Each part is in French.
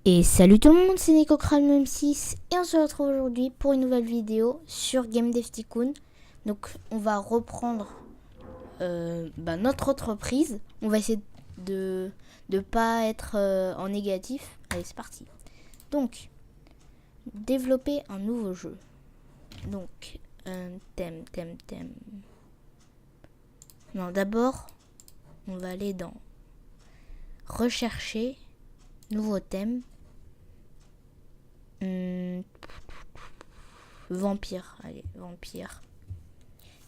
Et salut tout le monde, c'est NicoCrane M6 et on se retrouve aujourd'hui pour une nouvelle vidéo sur Game Dev Tycoon. Donc on va reprendre notre entreprise. On va essayer de pas être en négatif. Allez, c'est parti. Donc, développer un nouveau jeu. Donc, thème. Non, d'abord, on va aller dans rechercher, nouveau thème. Vampire, allez, vampire.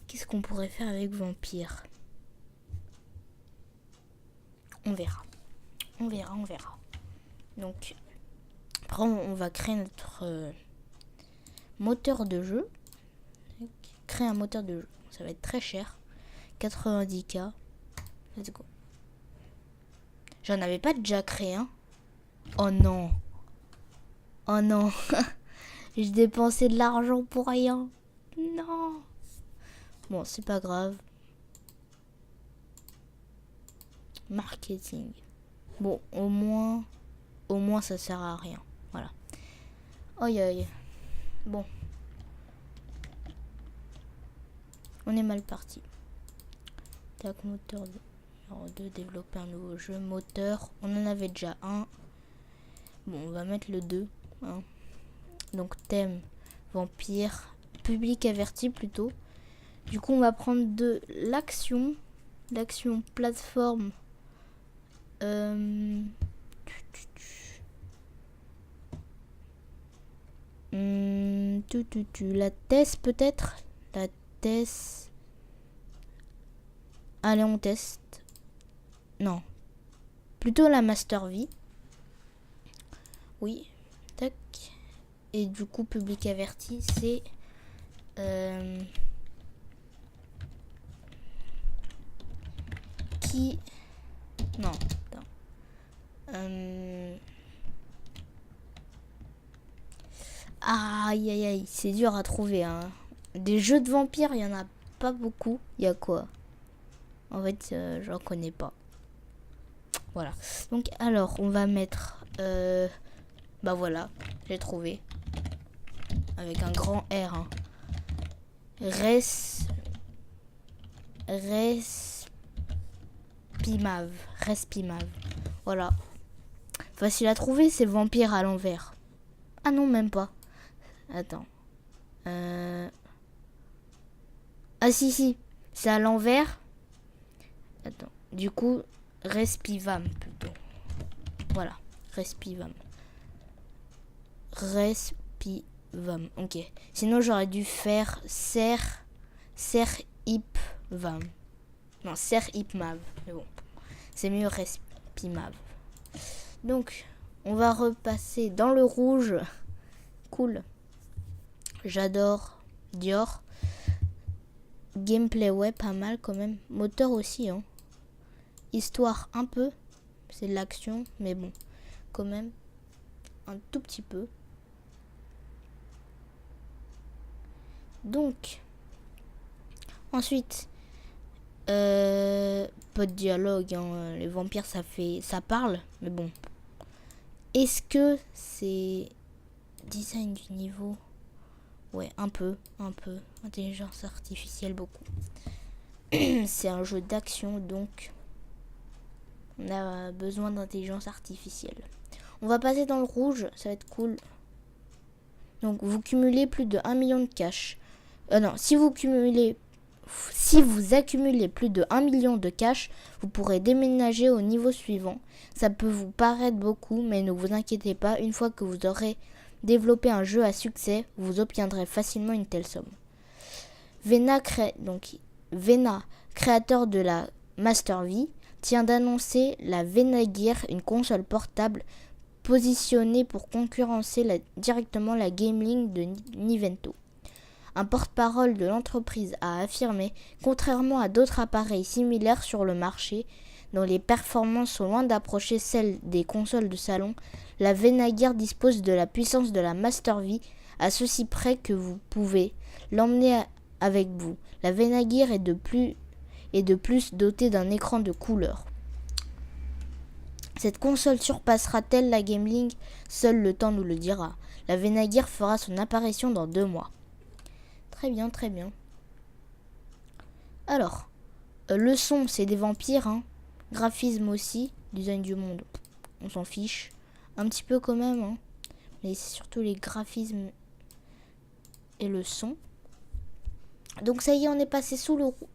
Qu'est-ce qu'on pourrait faire avec vampire? On verra. Donc, après, on va créer notre moteur de jeu. Créer un moteur de jeu. Ça va être très cher. 90K. Let's go. J'en avais pas déjà créé un. Oh non. J'ai dépensé de l'argent pour rien. Non. Bon, c'est pas grave. Marketing. Bon, au moins ça sert à rien. Voilà. Aïe. Bon. On est mal parti. Tac, moteur de développer un nouveau jeu. Moteur, on en avait déjà un. Bon, on va mettre le 2. Hein. Donc thème, vampire, public averti plutôt. Du coup, on va prendre de l'action. L'action plateforme. La test peut-être. La test. Allez, on teste. Non. Plutôt la Master V. Oui. Tac. Et du coup, public averti, c'est... Qui... Non. Attends. Aïe. C'est dur à trouver. Hein. Des jeux de vampires, il n'y en a pas beaucoup. Il y a quoi? En fait, j'en connais pas. Voilà. Donc, alors, on va mettre... bah voilà, j'ai trouvé. Avec un grand R. Hein. Respimav. Voilà. Facile à trouver, c'est vampire à l'envers. Ah non, même pas. Attends. Ah si. C'est à l'envers. Attends. Du coup, Respivam plutôt. Voilà. Respivam. Ok. Sinon, j'aurais dû faire Serhipvam. Non, Serhipmav. Mais bon. C'est mieux Respimav. Donc, on va repasser dans le rouge. Cool. J'adore Dior. Gameplay, ouais, pas mal quand même. Moteur aussi, hein. Histoire, un peu. C'est de l'action, mais bon. Quand même. Un tout petit peu. Donc. Ensuite. Pas de dialogue, hein. Les vampires, ça parle, mais bon. Est-ce que c'est design du niveau? Ouais, un peu. Intelligence artificielle, beaucoup. C'est un jeu d'action, donc on a besoin d'intelligence artificielle. On va passer dans le rouge, ça va être cool. Donc vous cumulez plus de 1 million de cash. Si vous accumulez plus de 1 million de cash, vous pourrez déménager au niveau suivant. Ça peut vous paraître beaucoup, mais ne vous inquiétez pas, une fois que vous aurez développé un jeu à succès, vous obtiendrez facilement une telle somme. Vena, créateur de la Master V, tient d'annoncer la Vena Gear, une console portable positionnée pour concurrencer directement la Gameling de Nintendo. Un porte-parole de l'entreprise a affirmé, contrairement à d'autres appareils similaires sur le marché, dont les performances sont loin d'approcher celles des consoles de salon, la Vena Gear dispose de la puissance de la Master V, à ceci près que vous pouvez l'emmener avec vous. La Vena Gear est de plus dotée d'un écran de couleur. Cette console surpassera-t-elle la Gameling? Seul le temps nous le dira. La Venagear fera son apparition dans 2 mois. Très bien, très bien. Alors, le son, c'est des vampires, hein. Graphisme aussi, design du monde, on s'en fiche. Un petit peu quand même, hein. Mais c'est surtout les graphismes et le son. Donc ça y est, on est passé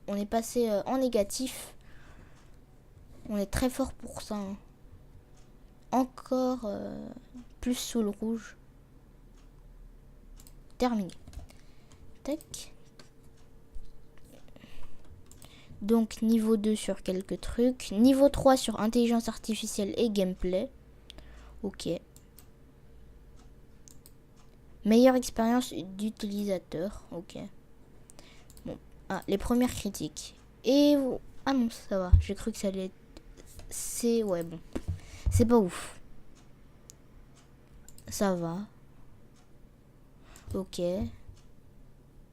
on est passé en négatif. On est très fort pour ça, hein. Encore plus sous le rouge. Terminé. Tac. Donc niveau 2 sur quelques trucs. Niveau 3 sur intelligence artificielle et gameplay. Ok. Meilleure expérience d'utilisateur. Ok. Bon. Ah, les premières critiques. Et... Ah non, ça va. J'ai cru que ça allait être... C'est... Ouais, bon. C'est pas ouf. Ça va. Ok.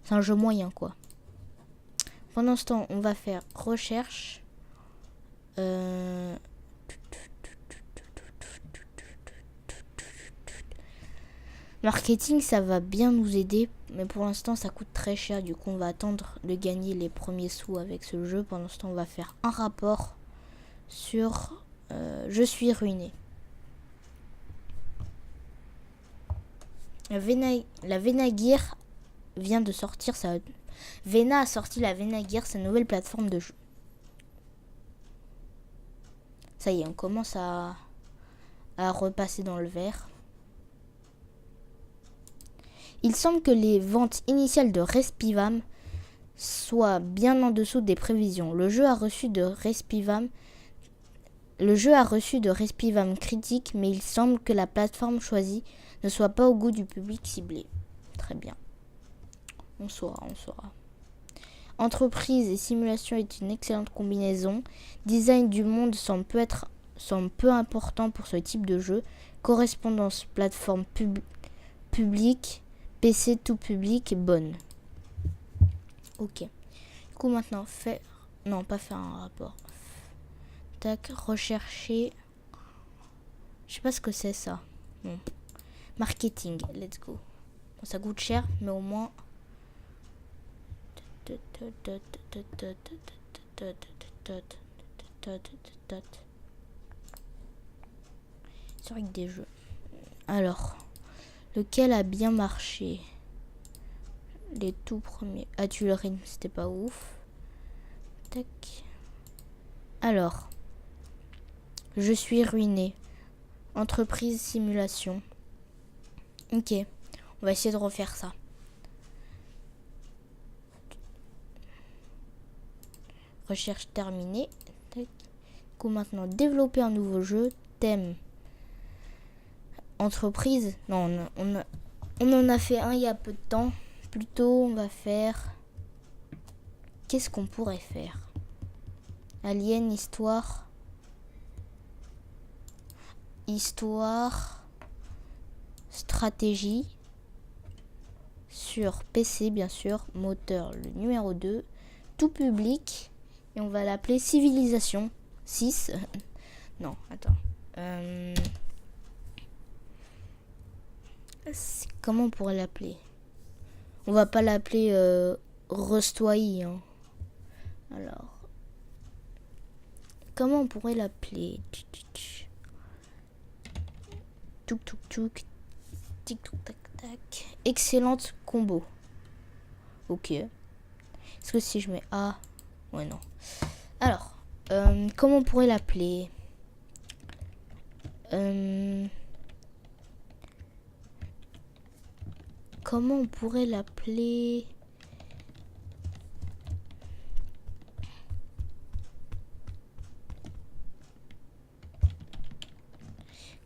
C'est un jeu moyen, quoi. Pendant ce temps, on va faire recherche. Marketing, ça va bien nous aider. Mais pour l'instant, ça coûte très cher. Du coup, on va attendre de gagner les premiers sous avec ce jeu. Pendant ce temps, on va faire un rapport sur Je suis ruiné. La Venagear vient de sortir sa... Vena a sorti la Venagear, sa nouvelle plateforme de jeu. Ça y est, on commence à repasser dans le vert. Il semble que les ventes initiales de Respivam soient bien en dessous des prévisions. Le jeu a reçu de Respivam critique, mais il semble que la plateforme choisie ne soit pas au goût du public ciblé. Très bien. On saura. Entreprise et simulation est une excellente combinaison. Design du monde semble peu important pour ce type de jeu. Correspondance plateforme publique, PC tout public, bonne. Ok. Du coup maintenant pas faire un rapport. Tac, rechercher. Je sais pas ce que c'est ça. Bon. Marketing, let's go. Bon, ça coûte cher, mais au moins. Historique des jeux. Alors, lequel a bien marché? Les tout premiers. Tuileries, c'était pas ouf. Tac. Alors, je suis ruiné. Entreprise simulation. Ok, on va essayer de refaire ça. Recherche terminée. Tac. Du coup, maintenant, développer un nouveau jeu. Thème. Entreprise. Non, on en a fait un il y a peu de temps. Plutôt, on va faire... Qu'est-ce qu'on pourrait faire? Alien, histoire. Stratégie. Sur PC, bien sûr. Moteur, le numéro 2. Tout public. Et on va l'appeler Civilisation 6. Non, attends. Comment on pourrait l'appeler? On va pas l'appeler Rustwai, hein. Alors, comment on pourrait l'appeler? Touk touk touk. Tic touk tac tac. Excellente combo. Ok. Est-ce que si je mets A? Ouais, non. Alors, comment on pourrait l'appeler? Comment on pourrait l'appeler?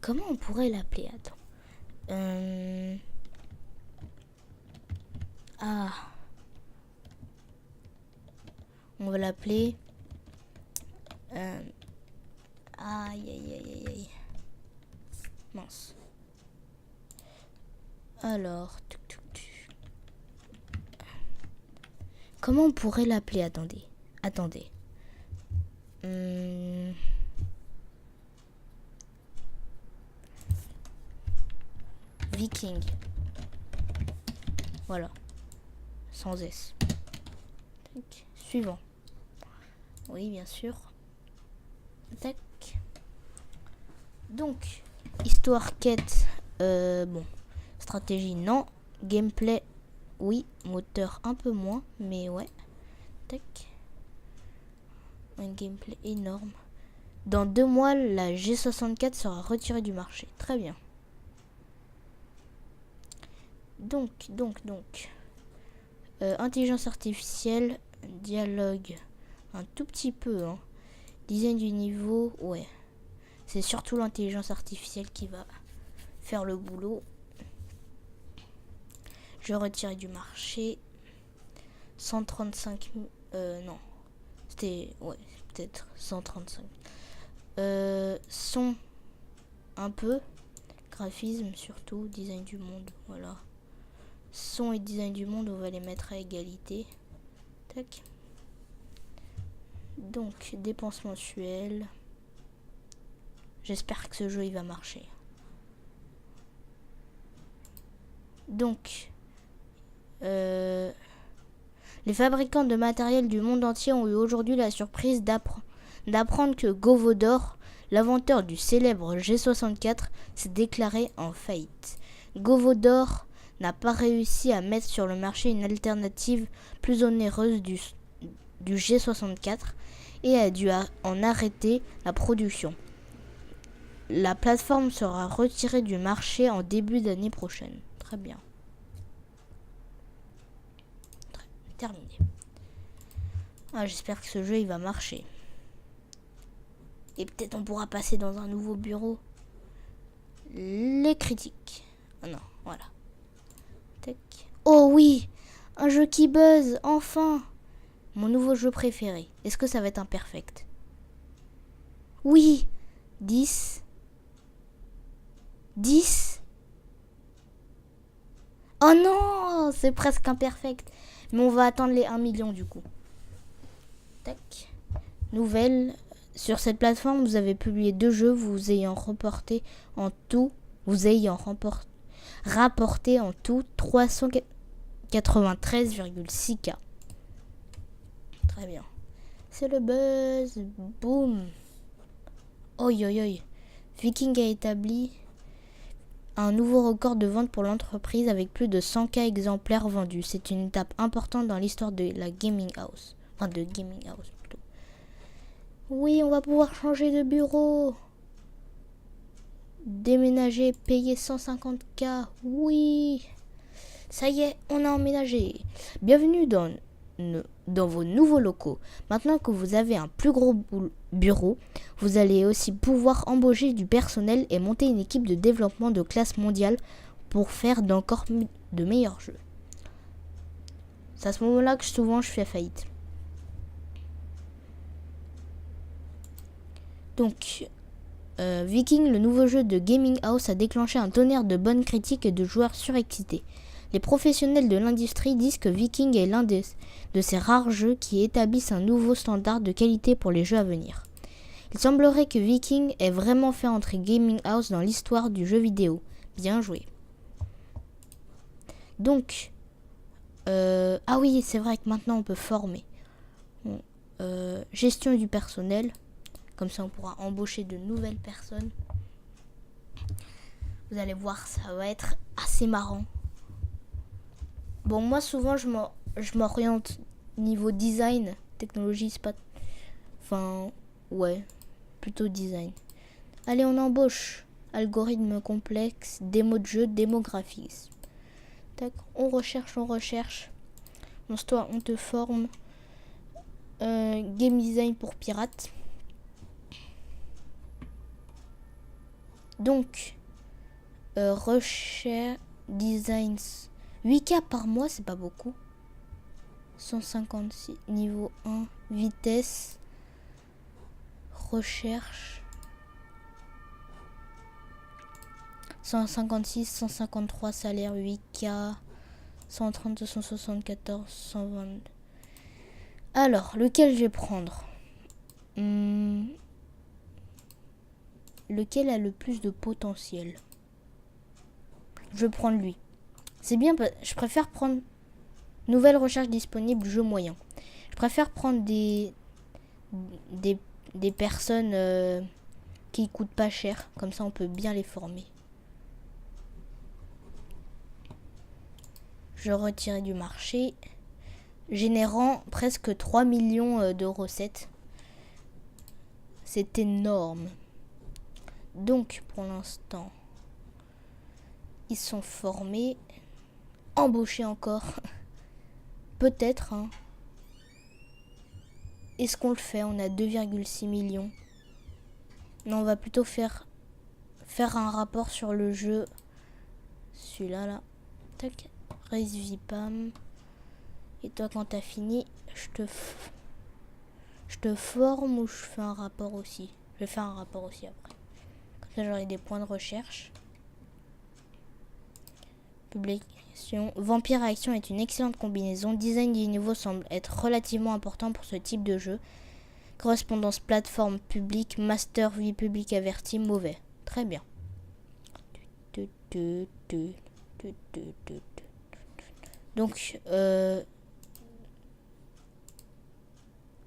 Comment on pourrait l'appeler? Attends. On va l'appeler... Aïe. Mince. Alors... Comment on pourrait l'appeler? Attendez. Viking. Voilà. Sans S. Tac. Suivant. Oui, bien sûr. Tac. Donc, histoire, quête. Bon. Stratégie, non. Gameplay, oui. Moteur, un peu moins. Mais ouais. Tac. Un gameplay énorme. Dans 2 mois, la G64 sera retirée du marché. Très bien. Donc. Intelligence artificielle, dialogue, un tout petit peu. Hein. Design du niveau, ouais. C'est surtout l'intelligence artificielle qui va faire le boulot. Je retire du marché. 135 000. Non. C'était, ouais, peut-être 135. Son, un peu. Graphisme surtout. Design du monde, voilà. Son et design du monde, on va les mettre à égalité. Tac. Donc, dépenses mensuelles. J'espère que ce jeu, il va marcher. Donc, les fabricants de matériel du monde entier ont eu aujourd'hui la surprise d'apprendre que Govodor, l'inventeur du célèbre G64, s'est déclaré en faillite. Govodor n'a pas réussi à mettre sur le marché une alternative plus onéreuse du G64 et a dû en arrêter la production. La plateforme sera retirée du marché en début d'année prochaine. Très bien. Terminé. J'espère que ce jeu il va marcher. Et peut-être on pourra passer dans un nouveau bureau. Les critiques. Ah non, voilà. Tac. Oh oui, un jeu qui buzz, enfin. Mon nouveau jeu préféré. Est-ce que ça va être imperfect? Oui. 10. 10. Oh non, c'est presque imperfect. Mais on va attendre les 1 million du coup. Tac. Nouvelle. Sur cette plateforme, vous avez publié 2 jeux, vous ayant rapporté en tout 393,6K. Très bien. C'est le buzz. Boum. Oi. Viking a établi un nouveau record de vente pour l'entreprise avec plus de 100K exemplaires vendus. C'est une étape importante dans l'histoire de la Gaming House. Enfin, de Gaming House plutôt. Oui, on va pouvoir changer de bureau. Déménager, payer 150K. Oui. Ça y est, on a emménagé. Bienvenue dans vos nouveaux locaux. Maintenant que vous avez un plus gros bureau, vous allez aussi pouvoir embaucher du personnel et monter une équipe de développement de classe mondiale pour faire d'encore de meilleurs jeux. C'est à ce moment-là que souvent je fais faillite. Donc, Viking, le nouveau jeu de Gaming House, a déclenché un tonnerre de bonnes critiques et de joueurs surexcités. Les professionnels de l'industrie disent que Viking est l'un de ces rares jeux qui établissent un nouveau standard de qualité pour les jeux à venir. Il semblerait que Viking ait vraiment fait entrer Gaming House dans l'histoire du jeu vidéo. Bien joué. Donc, ah oui, c'est vrai que maintenant on peut former. Bon, gestion du personnel. Comme ça, on pourra embaucher de nouvelles personnes. Vous allez voir, ça va être assez marrant. Bon, moi, souvent, je m'oriente niveau design. Technologie, c'est pas... Enfin, ouais, plutôt design. Allez, on embauche. Algorithme complexe, démo de jeu, démo graphisme. Tac, on recherche. Lance-toi, on te forme. Game design pour pirates. Donc, recherche, designs, 8K par mois, c'est pas beaucoup. 156, niveau 1, vitesse, recherche, 156, 153, salaire 8K, 130, 274, 120. Alors, lequel je vais prendre? Lequel a le plus de potentiel? Je vais prendre lui. C'est bien, je préfère prendre nouvelle recherche disponible, jeu moyen. Je préfère prendre des personnes qui coûtent pas cher. Comme ça, on peut bien les former. Je retire du marché, générant presque 3 millions de recettes. C'est énorme. Donc, pour l'instant, ils sont formés. Embauchés encore. Peut-être, hein. Est-ce qu'on le fait? On a 2,6 millions. Non, on va plutôt faire un rapport sur le jeu. Celui-là, là. Tac. Raise Vipam. Et toi, quand t'as fini, je te forme ou je fais un rapport aussi? Je vais faire un rapport aussi après. Comme ça, j'aurai des points de recherche. Publication. Vampire et Action est une excellente combinaison. Design du niveau semble être relativement important pour ce type de jeu. Correspondance plateforme publique, master vie publique averti, mauvais. Très bien. Donc,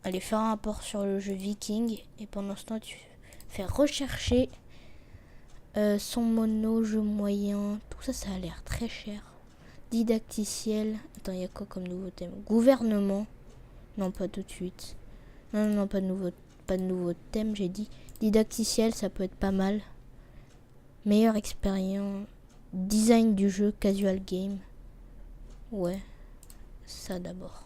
allez faire un rapport sur le jeu Viking. Et pendant ce temps, tu fais rechercher son mono, jeu moyen. Tout ça, ça a l'air très cher. Didacticiel. Attends, il y a quoi comme nouveau thème? Gouvernement. Non, pas tout de suite. Non, pas de nouveau thème, j'ai dit. Didacticiel, ça peut être pas mal. Meilleure expérience. Design du jeu, casual game. Ouais, ça d'abord.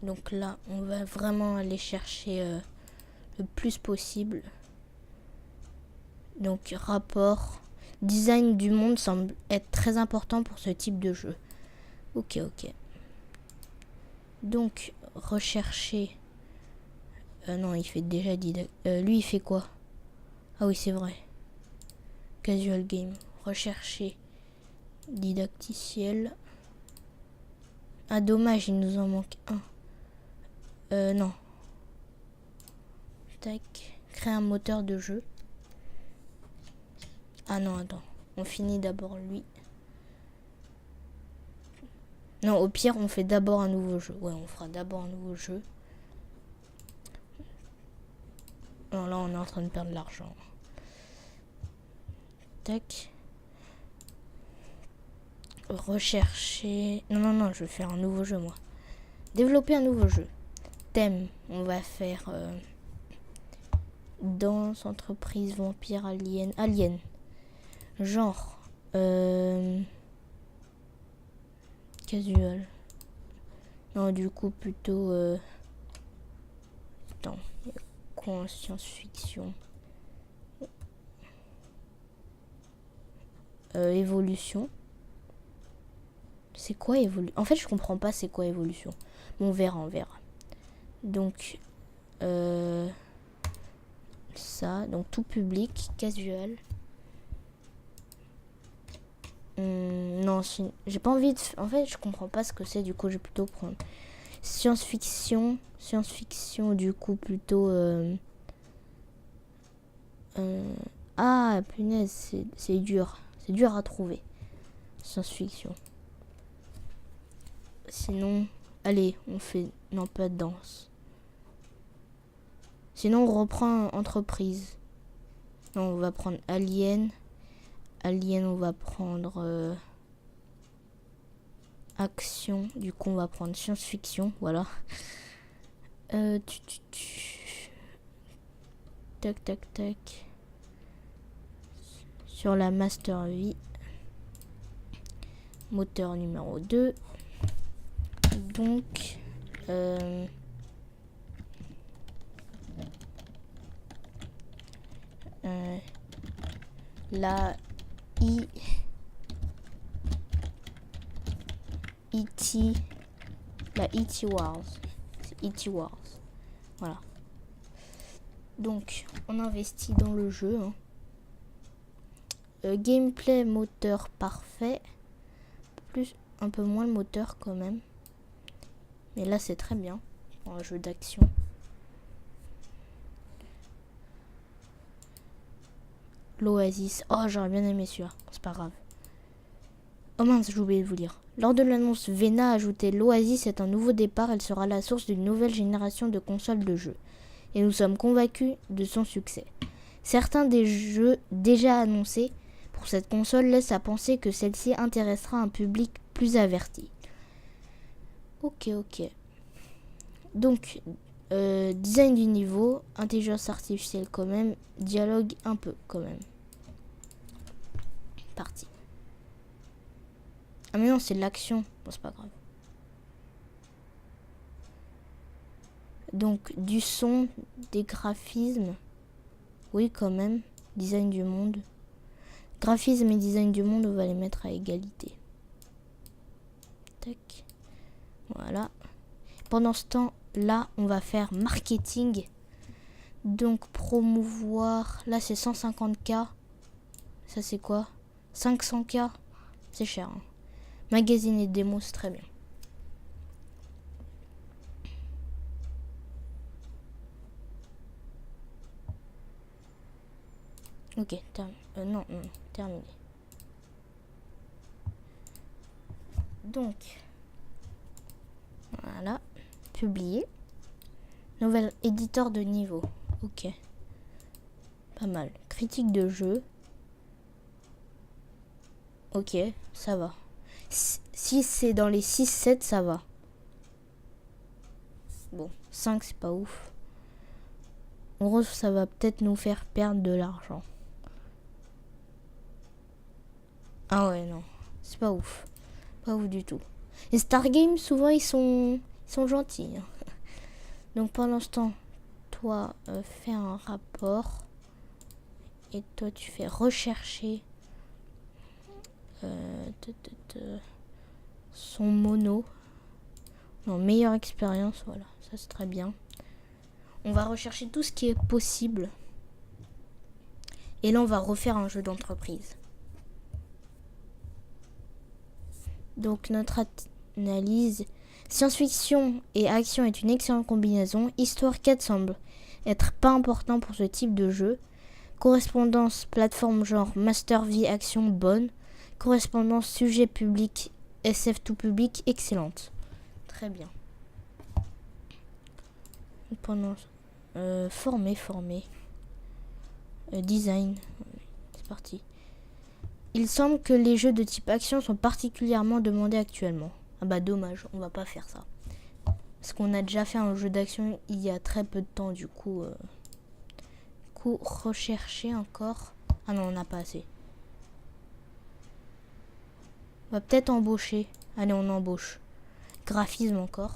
Donc là, on va vraiment aller chercher le plus possible. Donc rapport. Design du monde semble être très important pour ce type de jeu. Ok. Donc, rechercher. Non, il fait déjà lui, il fait quoi? Ah oui, c'est vrai. Casual game. Rechercher. Didacticiel. Ah, dommage, il nous en manque un. Non. Tac. Créer un moteur de jeu. Ah non, attends. On finit d'abord lui. Non, au pire, on fait d'abord un nouveau jeu. Ouais, on fera d'abord un nouveau jeu. Non, là, on est en train de perdre de l'argent. Tac. Rechercher. Non, je vais faire un nouveau jeu, moi. Développer un nouveau jeu. Thème. On va faire danse, entreprise, vampire, alien. Alien. Genre. Casual. Non, du coup, plutôt. Attends. Quoi en science-fiction? Évolution. C'est quoi évolution? En fait, je comprends pas c'est quoi évolution. Bon, on verra. Donc, ça. Donc, tout public, casual. Non, j'ai pas envie de... En fait, je comprends pas ce que c'est. Du coup, je vais plutôt prendre science-fiction. Science-fiction, du coup, plutôt... Ah, punaise, c'est dur. C'est dur à trouver. Science-fiction. Sinon, allez, on fait... Non, pas de danse. Sinon, on reprend entreprise. Non, on va prendre Alien. Alien, on va prendre... Action. Du coup, on va prendre science-fiction. Voilà. Tac. Sur la Master V. Moteur numéro 2. Donc... la E.T. Wars. C'est E.T. Wars. Voilà. Donc, on investit dans le jeu. Gameplay, moteur parfait. Un peu moins le moteur quand même. Mais là, c'est très bien pour un jeu d'action. l'Oasis. Oh, j'aurais bien aimé celui-là. C'est pas grave. Oh mince, j'ai oublié de vous dire. Lors de l'annonce, Vena a ajouté l'Oasis est un nouveau départ. Elle sera la source d'une nouvelle génération de consoles de jeux. Et nous sommes convaincus de son succès. Certains des jeux déjà annoncés pour cette console laissent à penser que celle-ci intéressera un public plus averti. Ok. Donc, design du niveau, intelligence artificielle quand même, dialogue un peu quand même. Parti. Ah mais non, c'est de l'action. Bon, c'est pas grave. Donc, du son, des graphismes. Oui, quand même. Design du monde. Graphisme et design du monde, on va les mettre à égalité. Tac. Voilà. Pendant ce temps-là, on va faire marketing. Donc, promouvoir. Là, c'est 150K. Ça, c'est quoi? 500K. C'est cher. Hein. Magazine et démo, c'est très bien. Ok, non, terminé. Donc, voilà, publier. Nouvel éditeur de niveau. Ok. Pas mal. Critique de jeu. Ok, ça va. Si c'est dans les 6-7, ça va. Bon, 5, c'est pas ouf. En gros, ça va peut-être nous faire perdre de l'argent. Ah ouais, non. C'est pas ouf. Pas ouf du tout. Les Stargames, souvent, ils sont gentils. Hein. Donc, pendant ce temps, toi, fais un rapport. Et toi, tu fais rechercher son mono. Non, meilleure expérience, voilà. Ça, c'est très bien. On va rechercher tout ce qui est possible. Et là, on va refaire un jeu d'entreprise. Donc, notre analyse. Science-fiction et action est une excellente combinaison. Histoire 4 semble être pas important pour ce type de jeu. Correspondance plateforme genre Master V action bonne. Correspondance sujet public SF tout public excellente. Très bien. Pendant former. Design. C'est parti. Il semble que les jeux de type action sont particulièrement demandés actuellement. Ah bah dommage, on va pas faire ça. Parce qu'on a déjà fait un jeu d'action il y a très peu de temps, du coup rechercher encore. Ah non, on n'a pas assez. On va peut-être embaucher. Allez, on embauche. Graphisme encore.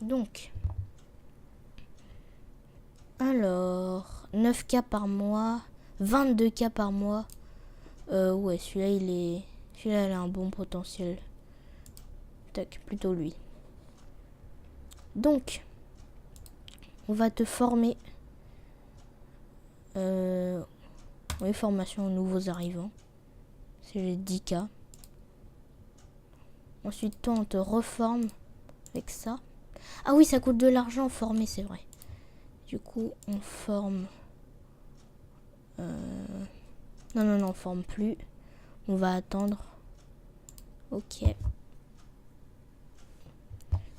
Donc. Alors, 9K par mois, 22K par mois. Ouais, celui-là, il a un bon potentiel. Tac, plutôt lui. Donc, on va te former. Oui, formation aux nouveaux arrivants. C'est les 10K. Ensuite, toi, on te reforme avec ça. Ah oui, ça coûte de l'argent former, c'est vrai. Du coup, on forme... Non, on forme plus. On va attendre. Ok.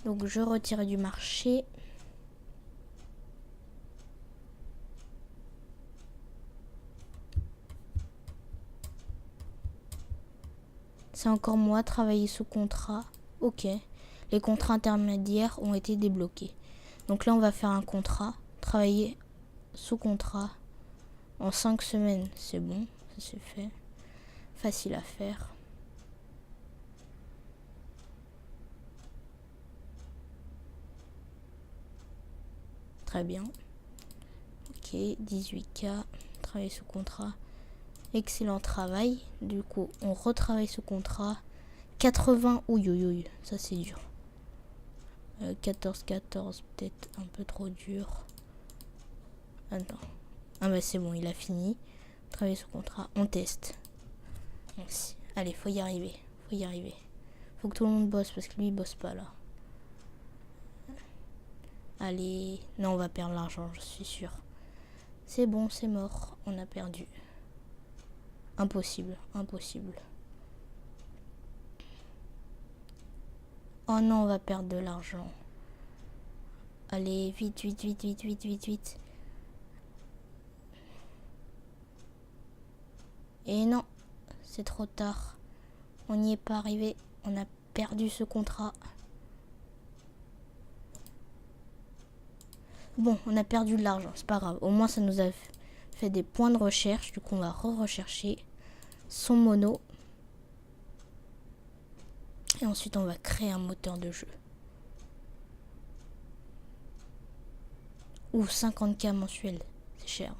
Donc, je retire du marché. C'est encore moi, travailler sous contrat. Ok. Les contrats intermédiaires ont été débloqués. Donc là, on va faire un contrat. Travailler sous contrat en 5 semaines. C'est bon, ça c'est fait. Facile à faire. Très bien. Ok, 18K. Travailler sous contrat. Excellent travail. Du coup, on retravaille sous contrat. 80. Ouïe. Ça c'est dur. 14, peut-être un peu trop dur. Attends. Ah bah c'est bon, il a fini. Travailler sous contrat. On teste. Merci. Allez, faut y arriver. Faut que tout le monde bosse parce que lui il bosse pas là. Allez. Non, on va perdre l'argent, je suis sûre. C'est bon, c'est mort. On a perdu. Impossible, impossible. Oh non, on va perdre de l'argent. Allez, vite, vite, vite, vite, vite, vite, vite. Et non, c'est trop tard. On n'y est pas arrivé. On a perdu ce contrat. Bon, on a perdu de l'argent, c'est pas grave. Au moins, ça nous a fait des points de recherche. Du coup, on va rechercher son mono. Et ensuite, on va créer un moteur de jeu. Ouh, 50K mensuel, c'est cher.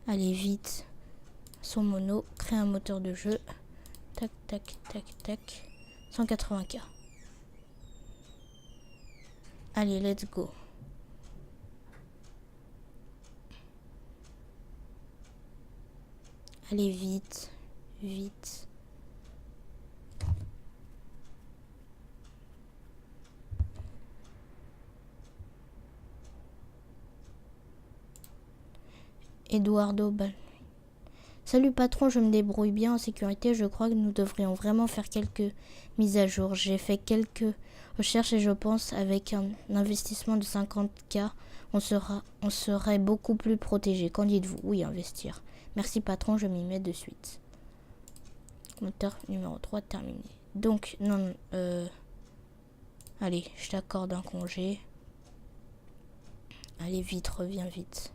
Allez, vite. Son mono, créer un moteur de jeu. Tac, tac, tac, tac. 180K. Allez, let's go. Allez, vite, vite. Eduardo Bal. Salut patron, je me débrouille bien en sécurité. Je crois que nous devrions vraiment faire quelques mises à jour. J'ai fait quelques recherches et je pense avec un investissement de 50K, on serait beaucoup plus protégé. Qu'en dites-vous? Oui, investir. Merci patron, je m'y mets de suite. Moteur numéro 3 terminé. Donc, non, allez, je t'accorde un congé. Allez, vite, reviens vite.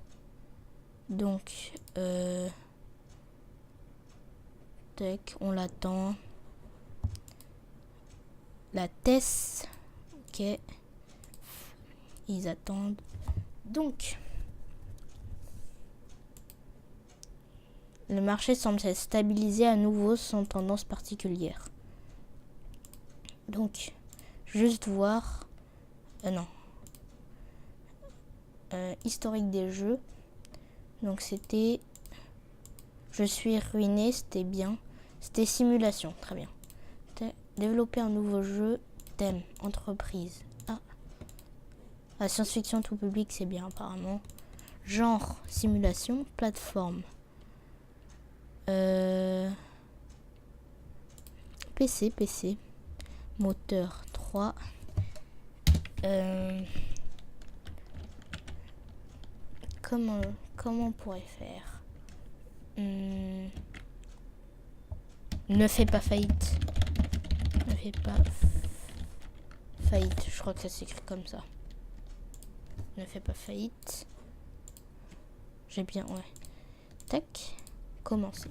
Donc, tac, on l'attend. La Tess, ok. Ils attendent. Donc, le marché semble s'être stabilisé à nouveau sans tendance particulière. Donc, juste voir. Non. Historique des jeux. Donc c'était je suis ruiné, c'était bien. C'était simulation, très bien. Développer un nouveau jeu, thème, entreprise. Ah. La science-fiction tout public, c'est bien apparemment. Genre, simulation, plateforme. PC. Moteur 3. Comment on pourrait faire? Ne fais pas faillite. Ne fais pas faillite. Je crois que ça s'écrit comme ça. Ne fais pas faillite. J'ai bien, ouais. Tac. Commencer.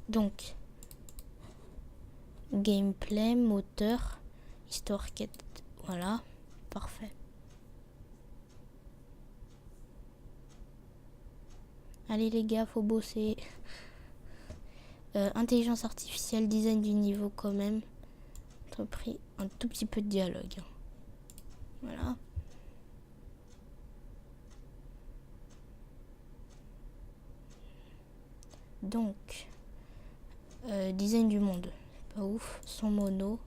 Donc, gameplay, moteur, histoire quête. Voilà. Parfait. Allez les gars, faut bosser. Intelligence artificielle, design du niveau quand même. Entrepris un tout petit peu de dialogue. Voilà. Donc, design du monde. Pas ouf. Son mono.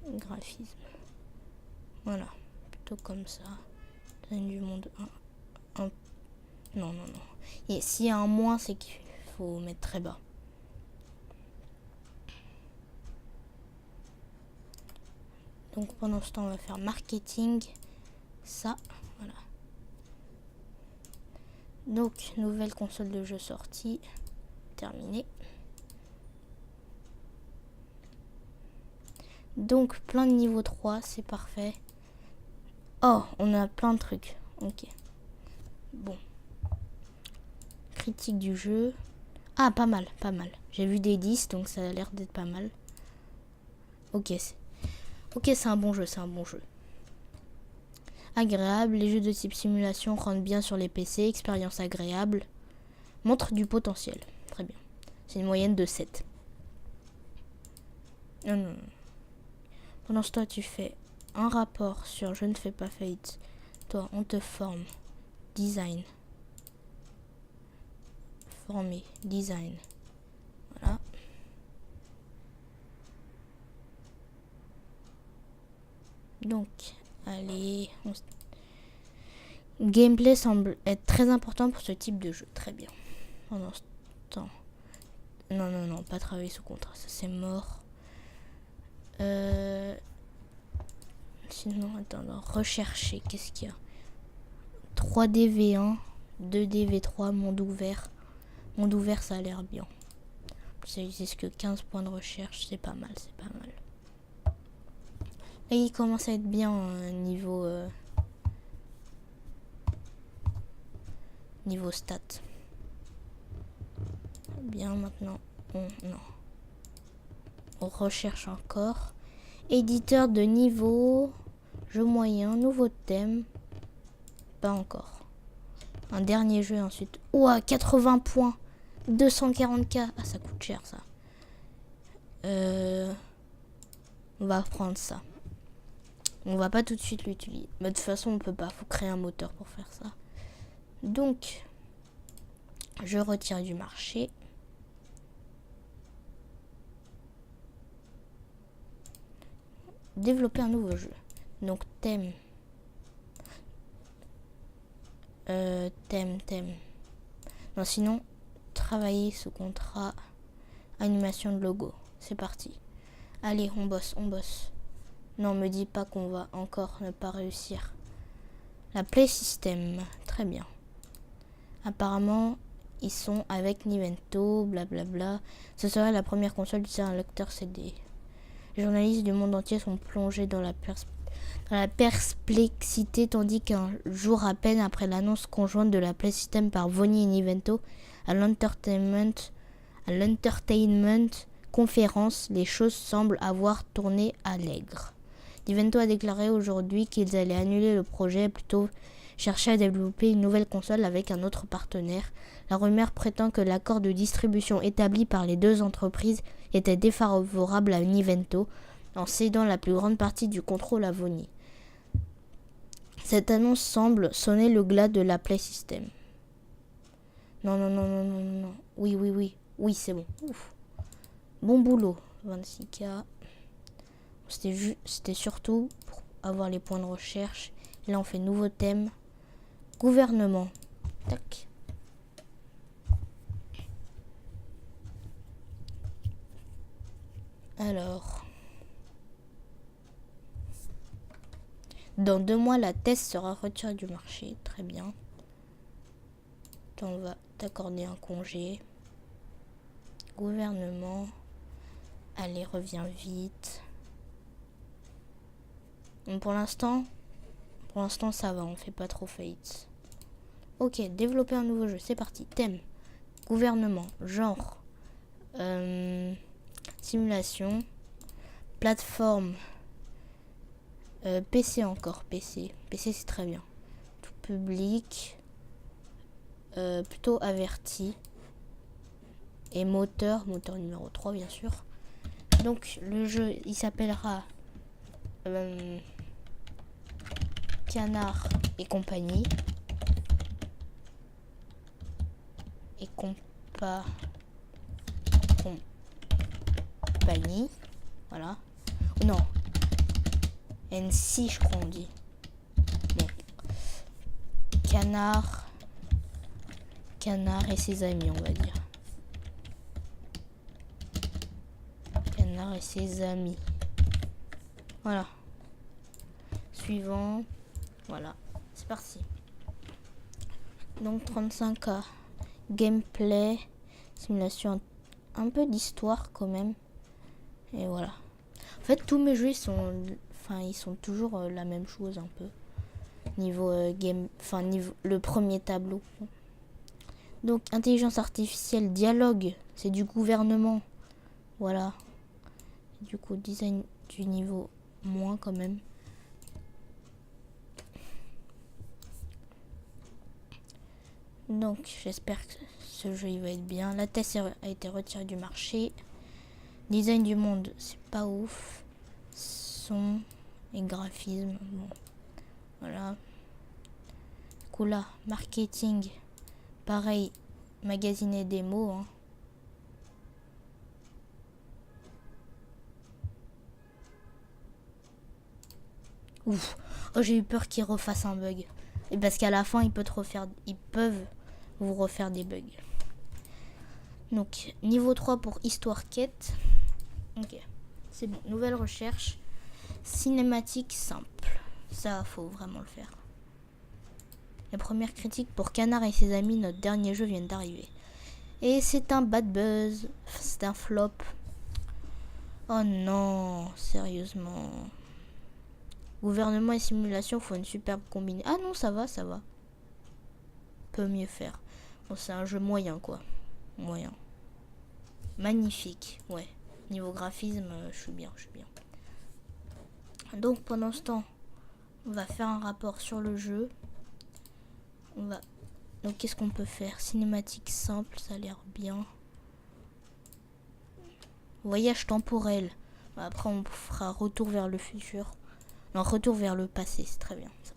Graphisme. Voilà. Plutôt comme ça. Design du monde. Non. Et s'il y a un moins, c'est qu'il faut mettre très bas. Donc pendant ce temps, on va faire marketing. Ça, voilà. Donc, nouvelle console de jeu sortie. Terminé. Donc, plein de niveau 3, c'est parfait. Oh, on a plein de trucs. Ok. Bon. Critique du jeu. Ah, pas mal. J'ai vu des 10, donc ça a l'air d'être pas mal. Ok, c'est un bon jeu, Agréable, les jeux de type simulation rentrent bien sur les PC, expérience agréable. Montre du potentiel. Très bien. C'est une moyenne de 7. Non. Pendant ce temps, tu fais un rapport sur je ne fais pas faillite. Toi, on te forme. Design. Former. Design. Voilà. Donc, allez. Gameplay semble être très important pour ce type de jeu. Très bien. Pendant ce temps. Non, non, non, pas travailler sous contrat. Ça, c'est mort. Sinon, attends, rechercher. Qu'est-ce qu'il y a? 3D V1, 2D V3, monde ouvert. Monde ouvert, ça a l'air bien. Ça existe que 15 points de recherche. C'est pas mal, c'est pas mal. Là, il commence à être bien niveau... niveau stats. Bien, maintenant, on recherche encore. Éditeur de niveau, jeu moyen, nouveau thème. Pas encore. Un dernier jeu ensuite. Ouah, 80 points. 240K. Ah, ça coûte cher, ça. On va prendre ça. On va pas tout de suite l'utiliser. Mais de toute façon, on peut pas. Faut créer un moteur pour faire ça. Donc, je retire du marché. Développer un nouveau jeu. Donc, thème. Thème. Non, sinon, travailler sous contrat. Animation de logo. C'est parti. Allez, on bosse. Non, me dis pas qu'on va encore ne pas réussir. La Play System. Très bien. Apparemment, ils sont avec Nivento, blablabla. Ce serait la première console d'utiliser un lecteur CD. Les journalistes du monde entier sont plongés dans la perplexité, tandis qu'un jour à peine après l'annonce conjointe de la Play System par Vonnie et Nivento à l'Entertainment Conference, les choses semblent avoir tourné à l'aigre. Nivento a déclaré aujourd'hui qu'ils allaient annuler le projet et plutôt chercher à développer une nouvelle console avec un autre partenaire. La rumeur prétend que l'accord de distribution établi par les deux entreprises était défavorable à Nivento en cédant la plus grande partie du contrôle à Vonnie. Cette annonce semble sonner le glas de la Play System. Non. Oui, c'est bon. Ouf. Bon boulot. 26K. C'était surtout pour avoir les points de recherche. Et là, on fait nouveau thème. Gouvernement. Tac. Alors. Dans 2 mois, la test sera retirée du marché. Très bien. On va t'accorder un congé. Gouvernement. Allez, reviens vite. Donc pour l'instant, ça va. On fait pas trop faillite. Ok, développer un nouveau jeu. C'est parti. Thème. Gouvernement. Genre. Simulation. Plateforme. PC encore. PC c'est très bien. Tout public. Plutôt averti. Et moteur numéro 3 bien sûr. Donc le jeu il s'appellera Canard et compagnie. Et compagnie. Voilà. Non. NC je crois on dit. Bon. Canard et ses amis on va dire. Canard et ses amis. Voilà. Suivant. Voilà. C'est parti. Donc 35K. Gameplay. Simulation. Un peu d'histoire quand même. Et voilà. En fait tous mes jeux ils sont toujours la même chose un peu. Niveau niveau le premier tableau. Donc intelligence artificielle, dialogue, c'est du gouvernement. Voilà. Du coup design du niveau moins quand même. Donc j'espère que ce jeu il va être bien. La test a été retirée du marché. Design du monde, c'est pas ouf. Son et graphisme, bon. Voilà. Cool. Marketing. Pareil, magazine et démo. Hein. Ouf. Oh, j'ai eu peur qu'ils refassent un bug. Et parce qu'à la fin, ils peuvent vous refaire des bugs. Donc, niveau 3 pour histoire quête. Ok. C'est bon. Nouvelle recherche. Cinématique simple. Ça, faut vraiment le faire. La première critique pour Canard et ses amis, notre dernier jeu vient d'arriver. Et c'est un bad buzz. C'est un flop. Oh non, sérieusement. Gouvernement et simulation font une superbe combinaison. Ah non, ça va. Peut mieux faire. Bon, c'est un jeu moyen, quoi. Moyen. Magnifique, ouais. Niveau graphisme, je suis bien. Donc, pendant ce temps, on va faire un rapport sur le jeu. Donc, qu'est-ce qu'on peut faire? Cinématique simple, ça a l'air bien. Voyage temporel. Après, on fera retour vers le futur. Non, retour vers le passé, c'est très bien. Ça.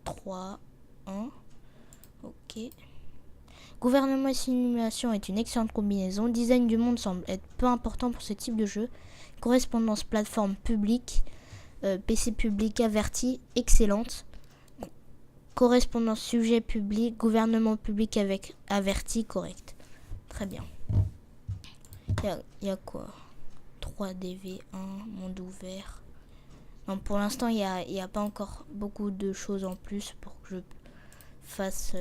3, 1. Ok. Gouvernement et simulation est une excellente combinaison. Design du monde semble être peu important pour ce type de jeu. Correspondance plateforme publique. PC public averti, excellente. Correspondance sujet public, gouvernement public avec averti, correct. Très bien. Il y a quoi? 3DV1, monde ouvert. Non, pour l'instant, il y a pas encore beaucoup de choses en plus pour que je fasse...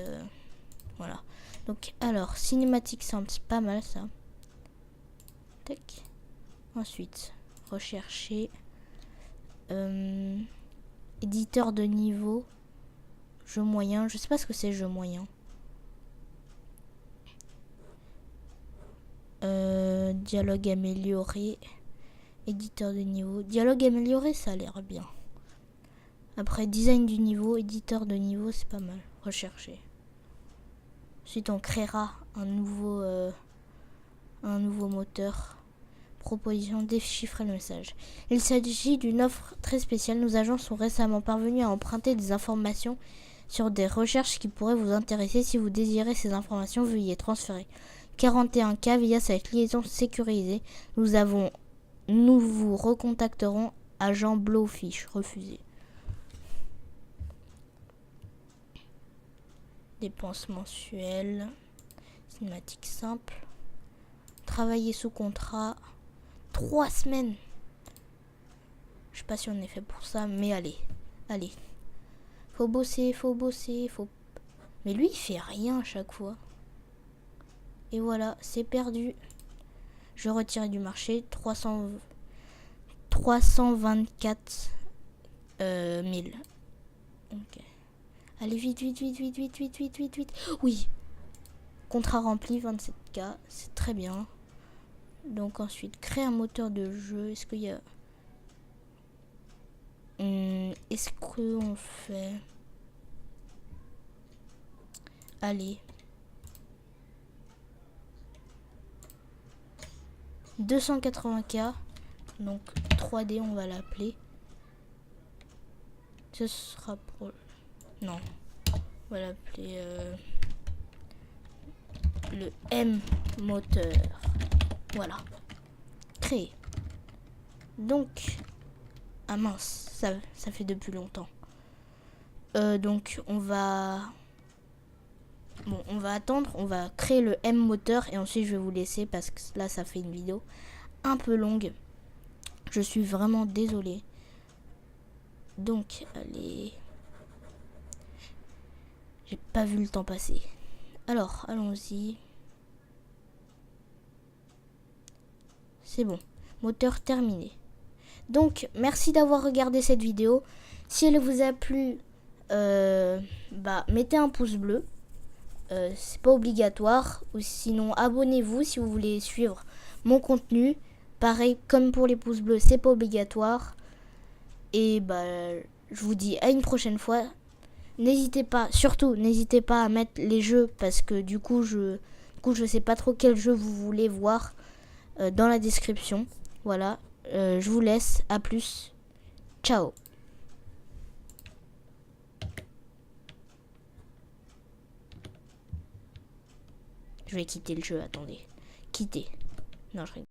voilà. Donc, alors, cinématique simple, c'est pas mal ça. Tac. Ensuite, rechercher... éditeur de niveau, jeu moyen, je sais pas ce que c'est jeu moyen. Dialogue amélioré, éditeur de niveau, dialogue amélioré, ça a l'air bien. Après design du niveau, éditeur de niveau, c'est pas mal. Rechercher. Ensuite on créera un nouveau moteur. Proposition, déchiffrer le message. Il s'agit d'une offre très spéciale. Nos agents sont récemment parvenus à emprunter des informations sur des recherches qui pourraient vous intéresser. Si vous désirez ces informations, veuillez transférer 41K via cette liaison sécurisée. Nous vous recontacterons. Agent Blowfish. Refusé. Dépenses mensuelles. Cinématique simple. Travailler sous contrat. 3 semaines. Je sais pas si on est fait pour ça, mais allez. Faut bosser. Mais lui, il fait rien à chaque fois. Et voilà, c'est perdu. Je retire du marché 324 000. Ok. Allez, vite. Oui. Contrat rempli, 27K. C'est très bien. Donc ensuite, créer un moteur de jeu. Est-ce qu'il y a... est-ce qu'on fait... Allez. 280K. Donc 3D, on va l'appeler. Ce sera pour... Non. On va l'appeler... le M moteur. Voilà. Créer. Donc... Ah mince, ça fait depuis longtemps. Donc on va attendre, on va créer le M moteur et ensuite je vais vous laisser parce que là ça fait une vidéo un peu longue. Je suis vraiment désolée. Donc allez. J'ai pas vu le temps passer. Alors, allons-y. C'est bon. Moteur terminé. Donc, merci d'avoir regardé cette vidéo. Si elle vous a plu, mettez un pouce bleu. C'est pas obligatoire. Ou sinon, abonnez-vous si vous voulez suivre mon contenu. Pareil, comme pour les pouces bleus, c'est pas obligatoire. Et je vous dis à une prochaine fois. N'hésitez pas à mettre les jeux parce que du coup je sais pas trop quel jeu vous voulez voir dans la description. Voilà, je vous laisse, à plus, ciao. Je vais quitter le jeu, attendez, quitter. Non, je rigole.